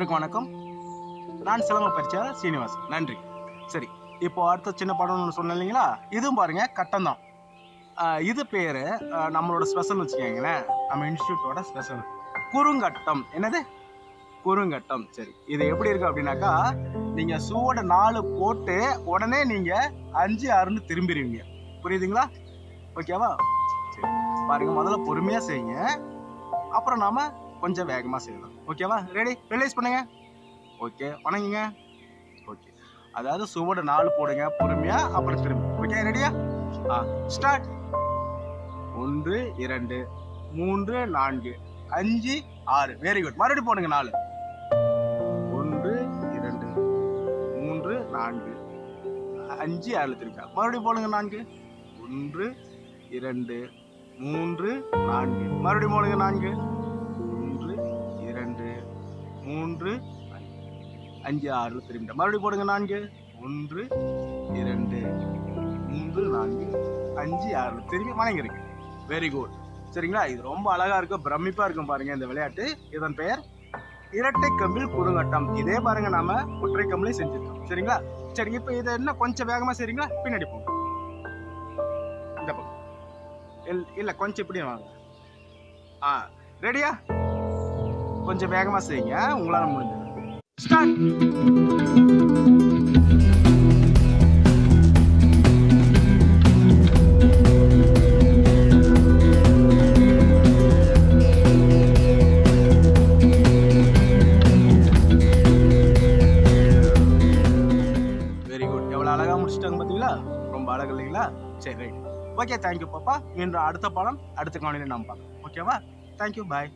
அனைவருக்கும் வணக்கம். நான் சிலம்ப பயிற்சியாளர் சீனிவாசன். நன்றி. சரி, இப்போ அடுத்த சின்ன படம்னு சொன்னேன் இல்லைங்களா, இதுவும் பாருங்க கட்டம் தான். இது பேர் நம்மளோட ஸ்பெஷல் வச்சுக்கோங்களேன், நம்ம இன்ஸ்டியூட்டோட ஸ்பெஷல் குறுங்கட்டம். என்னது குறுங்கட்டம்? சரி, இது எப்படி இருக்கு அப்படின்னாக்கா, நீங்கள் ஷூவோட 4 போட்டு உடனே நீங்கள் 5, 6ன்னு திரும்பிடுவீங்க. புரியுதுங்களா? ஓகேவா? சரி பாருங்க, முதல்ல பொறுமையாக செய்யுங்க, அப்புறம் நாம கொஞ்சம் வேகமாக செய்யலாம். ஓகேவா? ரெடி? ரிலீஸ் பண்ணுங்க. ஓகே, வணங்குங்க. ஓகே, அதாவது ஷூவோட 4 போடுங்க பொறுமையா, அப்புறம் திரும்ப. ஓகே, ரெடியா? ஸ்டார்ட். 1 2 3 4 5 6. Very good. மறுபடியும் போடுங்க 4. 1 2 3 4 5 6 திரும்ப. மறுபடியும் போடுங்க 4. 1 2 3 4. மறுபடியும் போடுங்க 4. 1 2 3 5 6 திரும்ப. மறுபடியும் போடுங்க 4. 1 2 3 4 5 6 திரும்பி வணங்கிருக்கு. Very good. சரிங்களா? இது ரொம்ப அழகா இருக்கும், பிரமிப்பா இருக்கும். பாருங்க இந்த விளையாட்டு. இதன் பெயர் இரட்டை கம்பில் குறுங்கட்டம். இதே பாருங்க நாம ஒற்றை கம்பிலையும் செஞ்சிருக்கோம். சரிங்களா? சரி, இப்போ இதை என்ன கொஞ்சம் வேகமா செய்றீங்களா? பின்னாடி போங்க. இந்த பக்கம் இல்ல, கொஞ்சம் இப்படி வாங்க. ரெடியா? கொஞ்சம் வேகமா செய்யுங்க, உங்களால முடிஞ்சது. ஸ்டார்ட். Very good. எவ்வளவு அழகா முடிச்சிட்டாங்க பாத்தீங்களா? ரொம்ப அழகு இல்லைங்களா? சரி, ரைட். ஓகே, தேங்க்யூ பாப்பா. மீண்டும் அடுத்த பாடம் அடுத்த காணொளியில நாம் பார்க்கலாம். ஓகேவா? தேங்க்யூ, பாய்.